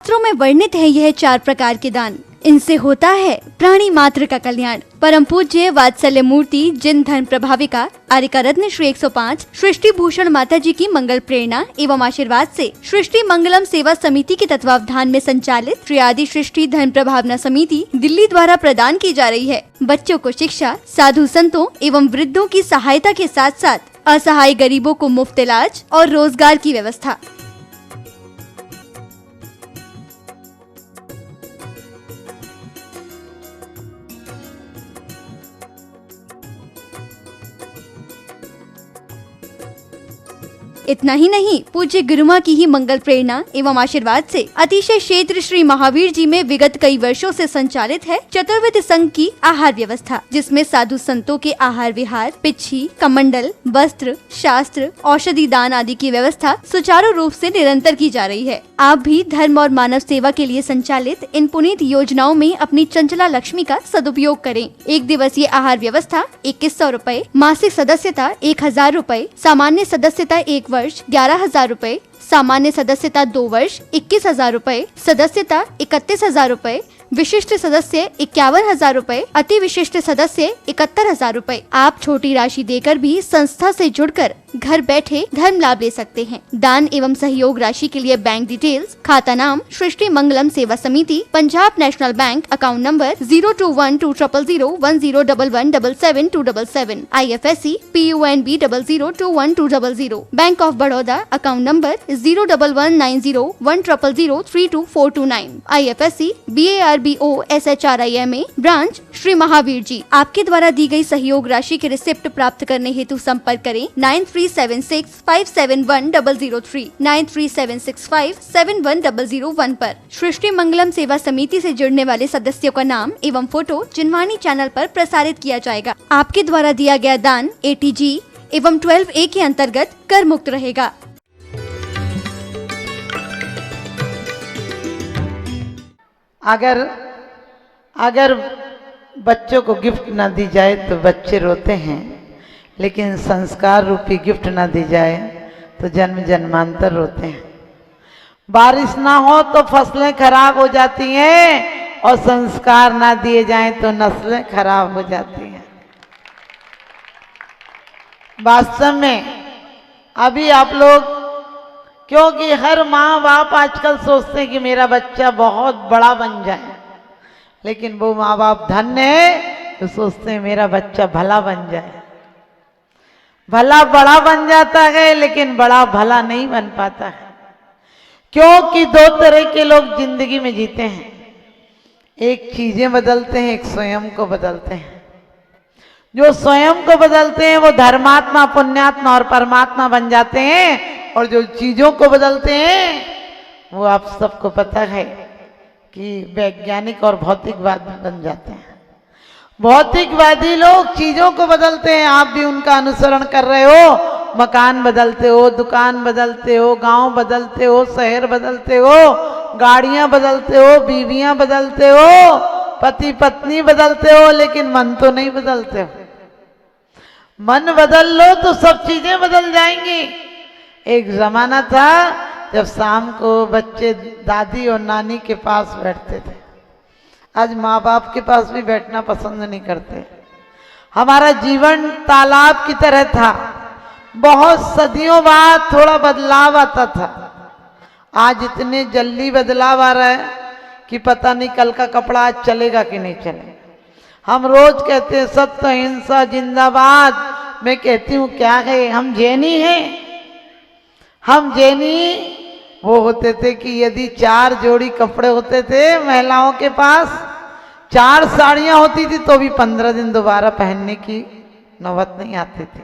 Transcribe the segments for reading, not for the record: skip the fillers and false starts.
शास्त्रों में वर्णित है यह 4 प्रकार के दान। इनसे होता है प्राणी मात्र का कल्याण। परम पूज्य वात्सल्य मूर्ति जिन धर्म प्रभाविका आर्यका रत्न श्री 105 सृष्टि भूषण माता जी की मंगल प्रेरणा एवं आशीर्वाद से सृष्टि मंगलम सेवा समिति के तत्वावधान में संचालित श्री आदि सृष्टि धर्म प्रभावना समिति दिल्ली द्वारा प्रदान की जा रही है। बच्चों को शिक्षा, साधु संतों एवं वृद्धों की सहायता के साथ साथ असहाय गरीबों को मुफ्त इलाज और रोजगार की व्यवस्था। इतना ही नहीं, पूज्य गुरुमा की ही मंगल प्रेरणा एवं आशीर्वाद से अतिशय क्षेत्र श्री महावीर जी में विगत कई वर्षों से संचालित है चतुर्विध संघ की आहार व्यवस्था, जिसमें साधु संतों के आहार विहार, पिच्छी, कमंडल, वस्त्र, शास्त्र, औषधि दान आदि की व्यवस्था सुचारू रूप से निरंतर की जा रही है। आप भी धर्म और मानव सेवा के लिए संचालित इन पुनीत योजनाओं में अपनी चंचला लक्ष्मी का सदुपयोग करें। 1 दिवसीय आहार व्यवस्था 2100 रूपए, मासिक सदस्यता 1000 रूपए, सामान्य सदस्यता 1 वर्ष 11,000 रूपए, सामान्य सदस्यता 2 वर्ष 21,000 रूपए, सदस्यता 31,000 रूपए, विशिष्ट सदस्य 51,000 रूपए, अति विशिष्ट सदस्य 71,000 रूपए। आप छोटी राशि देकर भी संस्था से जुड़कर घर बैठे धर्म लाभ ले सकते हैं। दान एवं सहयोग राशि के लिए बैंक डिटेल्स, खाता नाम सृष्टि Mangalam Seva Samiti, Punjab National Bank, account number 02120010117777, IFSC PUNB 00212000, Bank of Baroda, account number 011901000324229, IFSC BARBO SHRIMA, branch Shri Mahavir ji. आपके द्वारा दी गई सहयोग राशि के रिसिप्ट प्राप्त करने हेतु संपर्क करें 9376571003, 9376571001 पर। सृष्टि मंगलम सेवा समिति से जुड़ने वाले सदस्यों का नाम एवं फोटो जिनवाणी चैनल पर प्रसारित किया जाएगा। आपके द्वारा दिया गया दान ATG एवं 12A के अंतर्गत कर मुक्त रहेगा। अगर बच्चों को गिफ्ट ना दी जाए तो बच्चे रोते हैं, लेकिन संस्कार रूपी गिफ्ट ना दी जाए तो जन्म जन्मांतर रोते हैं। बारिश ना हो तो फसलें खराब हो जाती हैं और संस्कार ना दिए जाएं तो नस्लें खराब हो जाती हैं। वास्तव में अभी आप लोग, क्योंकि हर माँ बाप आजकल सोचते हैं कि मेरा बच्चा बहुत बड़ा बन जाए, लेकिन वो माँ बाप धन्य है तो सोचते हैं मेरा बच्चा भला बन जाए। भला बड़ा बन जाता है लेकिन बड़ा भला नहीं बन पाता है, क्योंकि 2 तरह के लोग जिंदगी में जीते हैं। एक चीजें बदलते हैं, एक स्वयं को बदलते हैं। जो स्वयं को बदलते हैं वो धर्मात्मा, पुण्यात्मा और परमात्मा बन जाते हैं, और जो चीजों को बदलते हैं वो आप सबको पता है कि वैज्ञानिक और भौतिकवादी बन जाते हैं। भौतिकवादी लोग चीजों को बदलते हैं, आप भी उनका अनुसरण कर रहे हो। मकान बदलते हो, दुकान बदलते हो, गांव बदलते हो, शहर बदलते हो, गाड़ियां बदलते हो, बीवियां बदलते हो, पति पत्नी बदलते हो, लेकिन मन तो नहीं बदलते हो। मन बदल लो तो सब चीजें बदल जाएंगी। एक जमाना था जब शाम को बच्चे दादी और नानी के पास बैठते थे। आज माँ बाप के पास भी बैठना पसंद नहीं करते। हमारा जीवन तालाब की तरह था, बहुत सदियों बाद थोड़ा बदलाव आता था। आज इतने जल्दी बदलाव आ रहा है कि पता नहीं कल का कपड़ा आज चलेगा कि नहीं चलेगा। हम रोज कहते हैं सत्य अहिंसा जिंदाबाद। मैं कहती हूँ क्या है, हम जैनी हैं। हम जैनी वो होते थे कि यदि 4 जोड़ी कपड़े होते थे महिलाओं के पास, 4 साड़ियाँ होती थी तो भी 15 दिन दोबारा पहनने की नौबत नहीं आती थी,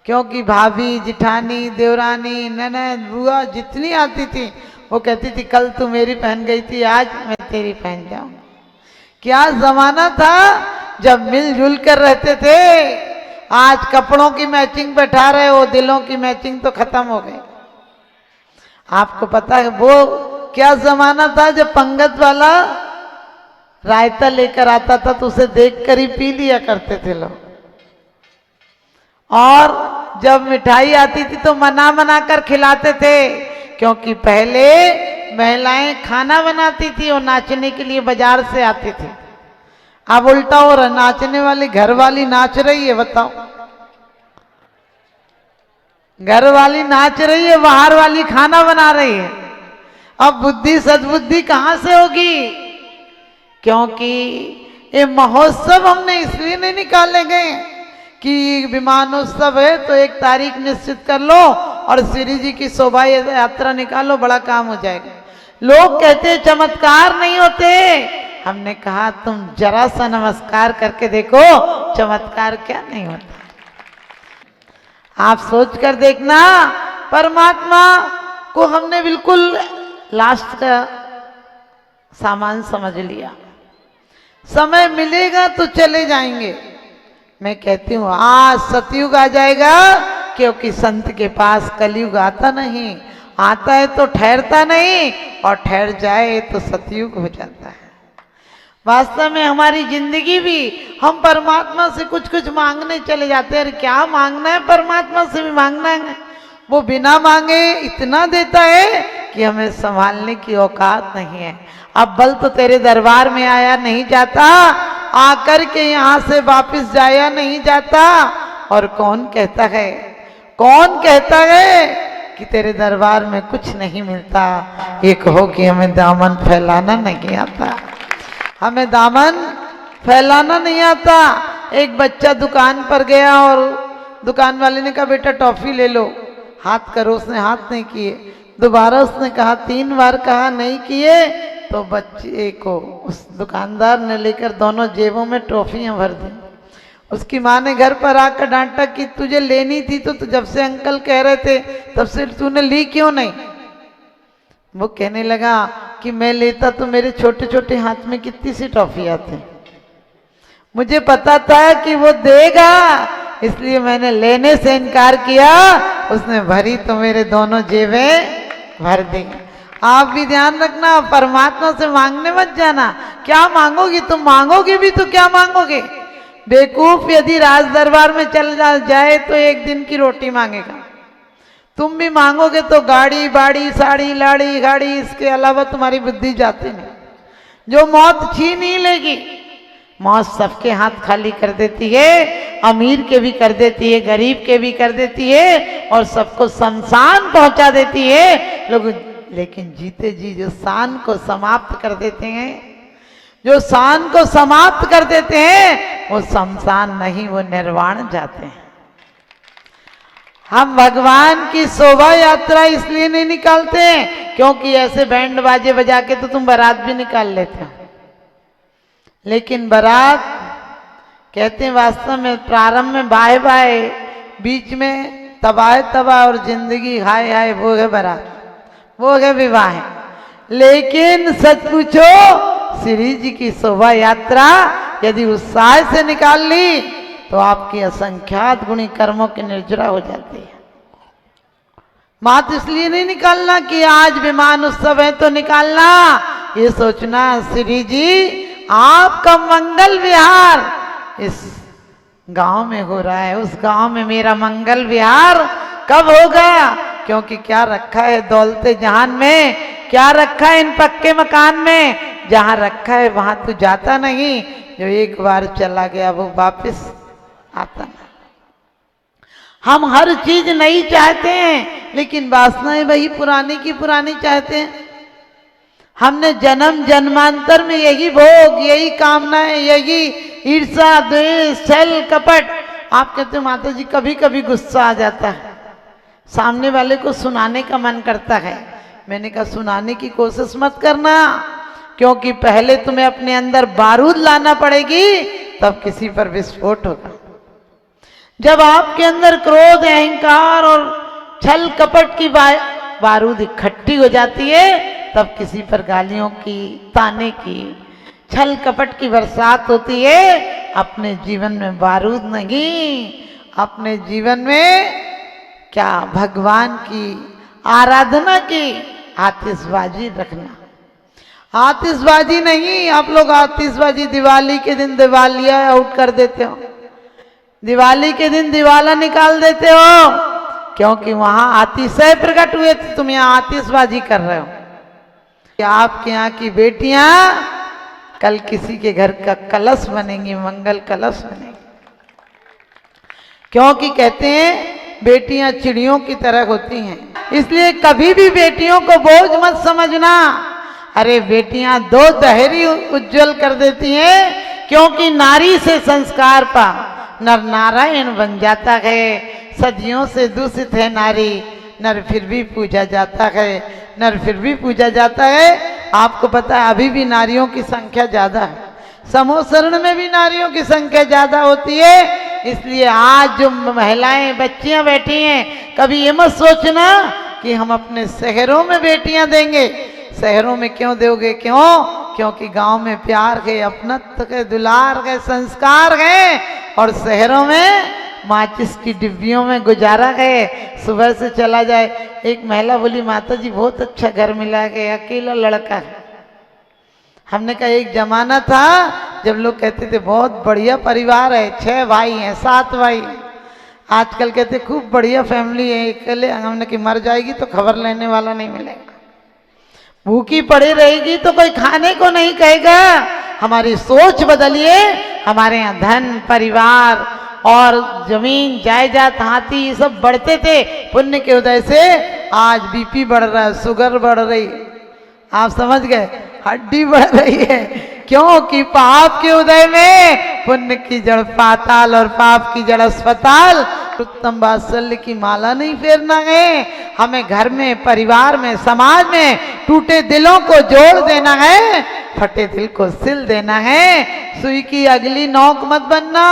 क्योंकि भाभी, जिठानी, देवरानी, ननद, बुआ जितनी आती थी वो कहती थी कल तू मेरी पहन गई थी, आज मैं तेरी पहन जाऊंगी। क्या जमाना था जब मिलजुल कर रहते थे। आज कपड़ों की मैचिंग बैठा रहे हो, दिलों की मैचिंग तो खत्म हो गई। आपको पता है वो क्या जमाना था जब पंगत वाला रायता लेकर आता था तो उसे देखकर ही पी लिया करते थे लोग, और जब मिठाई आती थी तो मना मना कर खिलाते थे, क्योंकि पहले महिलाएं खाना बनाती थी और नाचने के लिए बाजार से आती थी। अब उल्टा हो रहा, नाचने वाली घर वाली नाच रही है, बताओ। घर वाली नाच रही है, बाहर वाली खाना बना रही है। अब बुद्धि सद्बुद्धि कहां से होगी? क्योंकि ये महोत्सव हमने इसलिए नहीं निकाले गए कि विमानोत्सव है तो एक तारीख निश्चित कर लो और श्री जी की शोभा यात्रा निकालो, बड़ा काम हो जाएगा। लोग कहते चमत्कार नहीं होते। हमने कहा तुम जरा सा नमस्कार करके देखो, चमत्कार क्या नहीं होता। आप सोच कर देखना, परमात्मा को हमने बिल्कुल लास्ट का सामान समझ लिया। समय मिलेगा तो चले जाएंगे। मैं कहती हूँ आज सतयुग आ जाएगा, क्योंकि संत के पास कलयुग आता नहीं। आता है तो ठहरता नहीं, और ठहर जाए तो सतयुग हो जाता है। वास्तव में हमारी जिंदगी भी, हम परमात्मा से कुछ कुछ मांगने चले जाते हैं। अरे क्या मांगना है, परमात्मा से भी मांगना है। वो बिना मांगे इतना देता है कि हमें संभालने की औकात नहीं है। अब बल तो तेरे दरबार में आया नहीं जाता, आकर के यहाँ से वापस जाया नहीं जाता। और कौन कहता है, कौन कहता है कि तेरे दरबार में कुछ नहीं मिलता? ये कहो कि हमें दामन फैलाना नहीं आता। हमें दामन फैलाना नहीं आता। एक बच्चा दुकान पर गया और दुकान वाले ने कहा बेटा टॉफी ले लो, हाथ करो। उसने हाथ नहीं किए। दोबारा उसने कहा, 3 बार कहा, नहीं किए। तो बच्चे को उस दुकानदार ने लेकर दोनों जेबों में टॉफियां भर दी। उसकी माँ ने घर पर आकर डांटा कि तुझे लेनी थी तो जब से अंकल कह रहे थे तब से तूने ली क्यों नहीं? वो कहने लगा कि मैं लेता तो मेरे छोटे छोटे हाथ में कितनी सी टॉफी आती। मुझे पता था कि वो देगा, इसलिए मैंने लेने से इनकार किया। उसने भरी तो मेरे दोनों जेबें भर दी। आप भी ध्यान रखना, परमात्मा से मांगने मत जाना। क्या मांगोगी तुम? मांगोगे भी तो क्या मांगोगे? बेवकूफ यदि राज दरबार में चल जाए तो एक दिन की रोटी मांगेगा। तुम भी मांगोगे तो गाड़ी बाड़ी साड़ी लाड़ी गाड़ी, इसके अलावा तुम्हारी बुद्धि जाती नहीं। जो मौत छीन ही लेगी। मौत सबके हाथ खाली कर देती है, अमीर के भी कर देती है, गरीब के भी कर देती है, और सबको शमशान पहुंचा देती है लोग। लेकिन जीते जी जो शान को समाप्त कर देते हैं, जो शान को समाप्त कर देते हैं, वो शमशान नहीं, वो निर्वाण जाते हैं। हम भगवान की शोभा यात्रा इसलिए नहीं निकालते हैं क्योंकि ऐसे बैंड बाजे बजा के तो तुम बारात भी निकाल लेते हो। लेकिन बारात कहते हैं वास्तव में प्रारंभ में बाय बाय, बीच में तबाह तबाह, और जिंदगी हाय हाय, वो है बारात, वो है विवाह। लेकिन सच पूछो, श्री जी की शोभा यात्रा यदि उत्साह से निकाल ली तो आपकी असंख्यात गुणी कर्मों की निर्जरा हो जाती है। मात इसलिए नहीं निकालना कि आज विमान उत्सव है तो निकालना, ये सोचना श्री जी आपका मंगल विहार इस गांव में हो रहा है, उस गांव में मेरा मंगल विहार कब होगा? क्योंकि क्या रखा है दौलते जहान में, क्या रखा है इन पक्के मकान में? जहां रखा है वहां तो जाता नहीं, जो एक बार चला गया वो वापस आता नहीं। हम हर चीज नई चाहते हैं, लेकिन वासनाएं वही पुरानी की पुरानी चाहते हैं। हमने जन्म जन्मांतर में यही भोग, यही कामनाएं, यही ईर्ष्या द्वेष छल कपट। आप कहते हो माता जी कभी कभी गुस्सा आ जाता है, सामने वाले को सुनाने का मन करता है। मैंने कहा सुनाने की कोशिश मत करना, क्योंकि पहले तुम्हें अपने अंदर बारूद लाना पड़ेगी, तब किसी पर विस्फोट होगा। जब आपके अंदर क्रोध अहंकार और छल कपट की बारूद इकट्ठी हो जाती है, तब किसी पर गालियों की, ताने की, छल कपट की बरसात होती है। अपने जीवन में बारूद नहीं, अपने जीवन में क्या भगवान की आराधना की आतिशबाजी रखना। आतिशबाजी नहीं, आप लोग आतिशबाजी दिवाली के दिन दिवालिया आउट कर देते हो, दिवाली के दिन दिवाला निकाल देते हो, क्योंकि वहां अतिशय प्रकट हुए थे, तुम यहाँ आतिशबाजी कर रहे हो। आपके यहाँ की बेटियां कल किसी के घर का कलश बनेंगी, मंगल कलश बनेंगी। क्योंकि कहते हैं बेटियां चिड़ियों की तरह होती हैं, इसलिए कभी भी बेटियों को बोझ मत समझना। अरे बेटियां दो दहरी उज्जवल कर देती हैं, क्योंकि नारी से संस्कार पा नर नारायण बन जाता है। सदियों से दूषित है नारी, नर फिर भी पूजा जाता है, नर फिर भी पूजा जाता है। आपको पता है अभी भी नारियों की संख्या ज्यादा है, समूह शरण में भी नारियों की संख्या ज्यादा होती है। इसलिए आज जो महिलाएं बच्चियां बैठी हैं, कभी ये मत सोचना कि हम अपने शहरों में बेटियां देंगे। शहरों में क्यों दोगे? क्यों? क्योंकि गांव में प्यार है, अपनत्व है, दुलार है, संस्कार है, और शहरों में माचिस की डिब्बियों में गुजारा है। सुबह से चला जाए। एक महिला बोली, माता जी बहुत अच्छा घर मिला है, अकेला लड़का है। हमने कहा एक जमाना था जब लोग कहते थे बहुत बढ़िया परिवार है, 6 भाई हैं, 7 भाई हैं। आजकल कहते खूब बढ़िया फैमिली है, अकेले। हमने कि मर जाएगी तो खबर लेने वाला नहीं मिलेगा, भूखी पड़ी रहेगी तो कोई खाने को नहीं कहेगा। हमारी सोच बदलिए। हमारे यहाँ धन, परिवार और जमीन जायदाद, हाथी, ये सब बढ़ते थे। पुण्य के उदय से आज बीपी बढ़ रहा है, शुगर बढ़ रही, आप समझ गए, हड्डी बढ़ रही है। क्योंकि पाप के उदय में पुण्य की जड़ पाताल और पाप की जड़ अस्पताल। उत्तम वात्सल्य की माला नहीं फेरना है, हमें घर में, परिवार में, समाज में टूटे दिलों को जोड़ देना है, फटे दिल को सिल देना है। सुई की अगली नोक मत बनना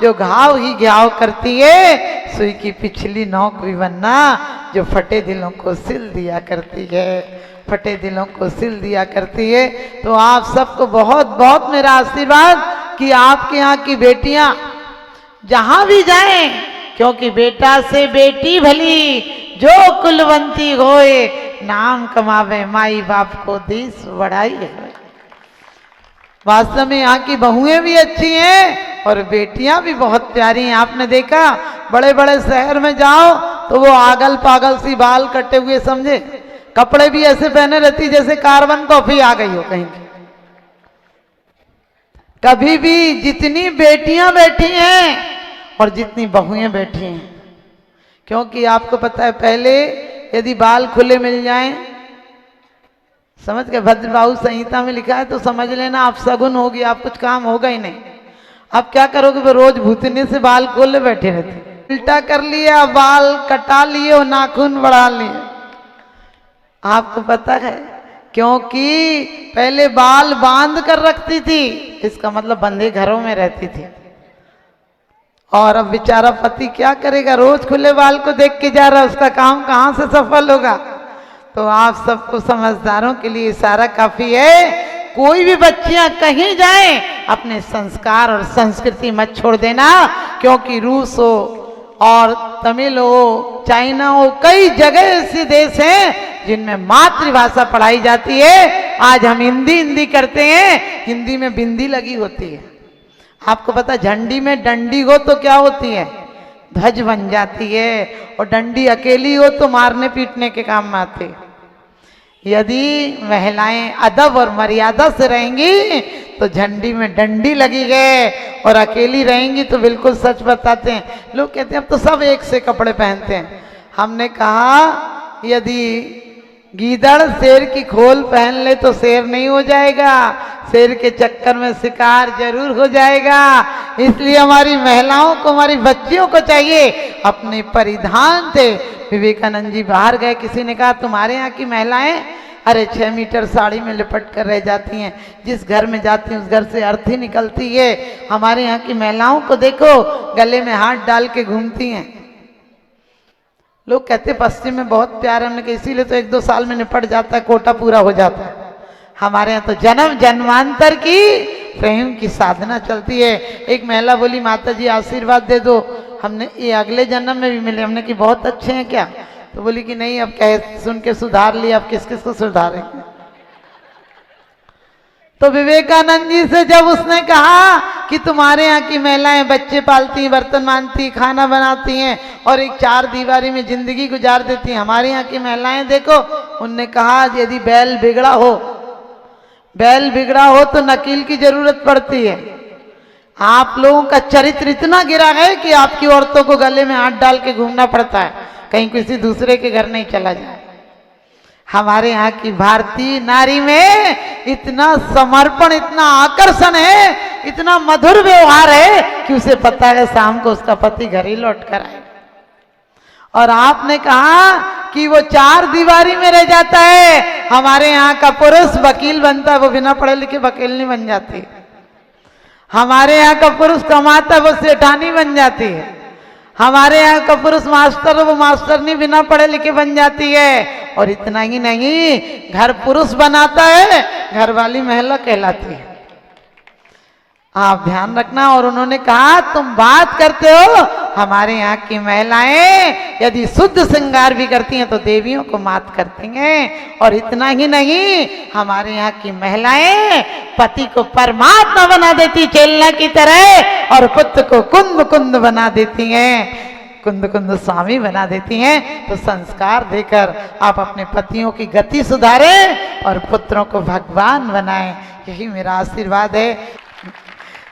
जो घाव ही घाव करती है, सुई की पिछली नोक भी बनना जो फटे दिलों को सिल दिया करती है, फटे दिलों को सिल दिया करती है। तो आप सबको बहुत बहुत मेरा आशीर्वाद कि आपके यहाँ की बेटियां जहां भी जाएं, क्योंकि बेटा से बेटी भली जो कुलवंती होए, नाम कमावे माई बाप को देश बढ़ाई है। वास्तव में यहाँ की बहुएं भी अच्छी हैं और बेटियां भी बहुत प्यारी हैं। आपने देखा बड़े बड़े शहर में जाओ तो वो आगल पागल सी बाल कटे हुए समझे, कपड़े भी ऐसे पहने रहती जैसे कार्बन कॉफी आ गई हो कहीं की। कभी भी जितनी बेटियां बैठी हैं और जितनी बहुएं बैठी हैं, क्योंकि आपको पता है पहले यदि बाल खुले मिल जाएं, समझ के भद्रबाहु संहिता में लिखा है, तो समझ लेना आप सगुन होगी, आप कुछ काम होगा ही नहीं। आप क्या करोगे? वो रोज भूतने से बाल खोले बैठे रहते, उल्टा कर लिया, बाल कटा लिए और नाखून बढ़ा लिए। आपको पता है क्योंकि पहले बाल बांध कर रखती थी, इसका मतलब बंधे घरों में रहती थी। और अब बेचारा पति क्या करेगा? रोज खुले बाल को देख के जा रहा, उसका काम कहां से सफल होगा? तो आप सबको समझदारों के लिए इशारा काफी है। कोई भी बच्चियां कहीं जाएं, अपने संस्कार और संस्कृति मत छोड़ देना, क्योंकि रूस हो और तमिल हो, चाइना हो, कई जगह ऐसे देश हैं जिनमें मातृभाषा पढ़ाई जाती है। आज हम हिंदी करते हैं, हिंदी में बिंदी लगी होती है। आपको पता झंडी में डंडी हो तो क्या होती है? ध्वज बन जाती है, और डंडी अकेली हो तो मारने पीटने के काम में आती है। यदि महिलाएं अदब और मर्यादा से रहेंगी तो झंडी में डंडी लगी है, और अकेली रहेंगी तो बिल्कुल सच बताते हैं। लोग कहते हैं अब तो सब एक से कपड़े पहनते हैं। हमने कहा यदि गीदड़ शेर की खोल पहन ले तो शेर नहीं हो जाएगा, शेर के चक्कर में शिकार जरूर हो जाएगा। इसलिए हमारी महिलाओं को, हमारी बच्चियों को चाहिए अपने परिधान से। विवेकानंद जी बाहर गए, किसी ने कहा तुम्हारे यहाँ की महिलाएं अरे 6 मीटर साड़ी में लिपट कर रह जाती हैं, जिस घर में जाती हैं उस घर से अर्थी निकलती है। हमारे यहाँ की महिलाओं को देखो, गले में हाथ डाल के घूमती हैं। लोग कहते पश्चिम में बहुत प्यार है, हमने कहा इसीलिए तो 1-2 साल में निपट जाता है, कोटा पूरा हो जाता है। हमारे यहाँ तो जन्म जन्मांतर की प्रेम की साधना चलती है। एक महिला बोली माता जी आशीर्वाद दे दो, हमने ये अगले जन्म में भी मिले। हमने कि बहुत अच्छे हैं क्या? तो बोली कि नहीं, अब कह सुन के सुधार लिया, अब किस किस को सुधारेंगे? तो विवेकानंद जी से जब उसने कहा कि तुम्हारे यहाँ की महिलाएं बच्चे पालती, बर्तन मांजती, खाना बनाती हैं और एक 4 दीवारी में जिंदगी गुजार देती हैं, हमारे यहाँ की महिलाएं देखो उनने कहा यदि बैल बिगड़ा हो तो नकील की जरूरत पड़ती है। आप लोगों का चरित्र इतना गिरा है कि आपकी औरतों को गले में हाथ डाल के घूमना पड़ता है, कहीं किसी दूसरे के घर नहीं चला जाए। हमारे यहाँ की भारतीय नारी में इतना समर्पण, इतना आकर्षण है, इतना मधुर व्यवहार है कि उसे पता है शाम को उसका पति घर ही लौट कर आए। और आपने कहा कि वो चार दीवारी में रह जाता है। हमारे यहाँ का पुरुष वकील बनता है, वो बिना पढ़े लिखे वकील नहीं बन जाती। हमारे यहाँ का पुरुष कमाता है, वो सेठानी बन जाती है। हमारे यहाँ का पुरुष मास्टर है, वो मास्टरनी बिना पढ़े लिखे बन जाती है। और इतना ही नहीं, घर पुरुष बनाता है, घर वाली महिला कहलाती है। आप ध्यान रखना। और उन्होंने कहा तुम बात करते हो, हमारे यहाँ की महिलाएं यदि शुद्ध श्रृंगार भी करती हैं तो देवियों को मात करती हैं। और इतना ही नहीं, हमारे यहाँ की महिलाएं पति को परमात्मा बना देती चेलना की तरह, और पुत्र को कुंद कुंद बना देती हैं, कुंद कुंद स्वामी बना देती हैं। तो संस्कार देकर आप अपने पतियों की गति सुधारें और पुत्रों को भगवान बनाएं। यही मेरा आशीर्वाद है।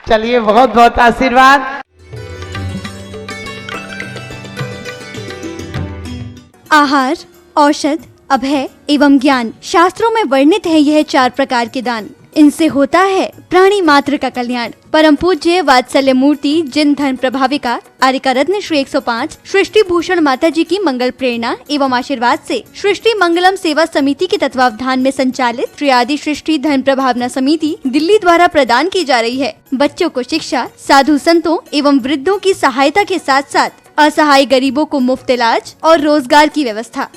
चलिए, बहुत बहुत आशीर्वाद। आहार, औषध, अभय एवं ज्ञान शास्त्रों में वर्णित है यह 4 प्रकार के दान। इनसे होता है प्राणी मात्र का कल्याण। परम पूज्य वात्सल्य मूर्ति जिन धर्म प्रभाविका आर्यका रत्न श्री 105 सृष्टि भूषण माता जी की मंगल प्रेरणा एवं आशीर्वाद से सृष्टि मंगलम सेवा समिति के तत्वावधान में संचालित श्री आदि सृष्टि धर्म प्रभावना समिति दिल्ली द्वारा प्रदान की जा रही है। बच्चों को शिक्षा, साधु संतों एवं वृद्धों की सहायता के साथ साथ असहाय गरीबों को मुफ्त इलाज और रोजगार की व्यवस्था।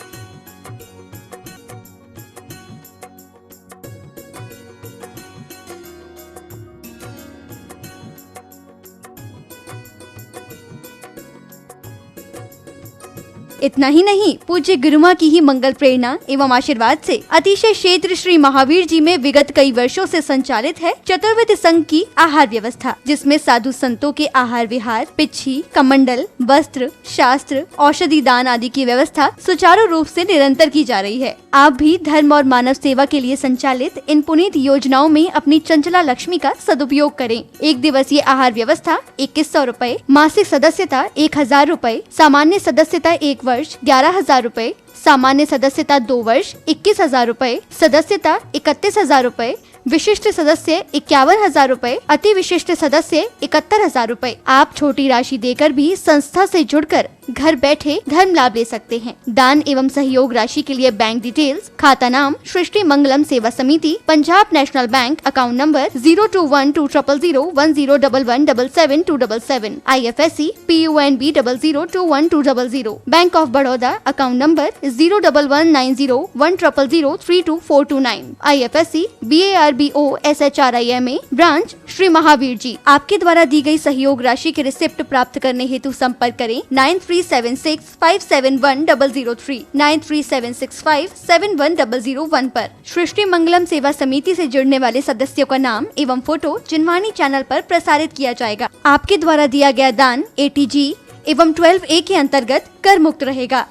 इतना ही नहीं, पूज्य गुरुमा की ही मंगल प्रेरणा एवं आशीर्वाद से अतिशय क्षेत्र श्री महावीर जी में विगत कई वर्षों से संचालित है चतुर्विध संघ की आहार व्यवस्था, जिसमें साधु संतों के आहार विहार, पिच्छी, कमंडल, वस्त्र, शास्त्र, औषधि दान आदि की व्यवस्था सुचारू रूप से निरंतर की जा रही है। आप भी धर्म और मानव सेवा के लिए संचालित इन पुनीत योजनाओं में अपनी चंचला लक्ष्मी का सदुपयोग करें। 1 दिवसीय आहार व्यवस्था 2100 रूपए, मासिक सदस्यता 1000 रूपए, सामान्य सदस्यता 1 वर्ष 11,000 रूपए, सामान्य सदस्यता 2 वर्ष 21,000 रूपए, सदस्यता 31,000 रूपए, विशिष्ट सदस्य 51,000 रूपए, अति विशिष्ट सदस्य 71,000 रूपए। आप छोटी राशि देकर भी संस्था से जुड़कर घर बैठे धर्म लाभ ले सकते हैं। दान एवं सहयोग राशि के लिए बैंक डिटेल्स, खाता नाम सृष्टि Mangalam Seva Samiti, Punjab National Bank, account number 02120010117777, IFSC PUNB 0021200, Bank of Baroda, account number 011901000322429, IFSC BARBO SHRIMA, branch Shri Mahavir ji. आपके द्वारा दी गई सहयोग राशि के रिसिप्ट प्राप्त करने हेतु संपर्क करें 9376571003, 9376571001 पर। सृष्टि मंगलम सेवा समिति से जुड़ने वाले सदस्यों का नाम एवं फोटो जिनवाणी चैनल पर प्रसारित किया जाएगा। आपके द्वारा दिया गया दान ATG एवं 12A के अंतर्गत कर मुक्त रहेगा।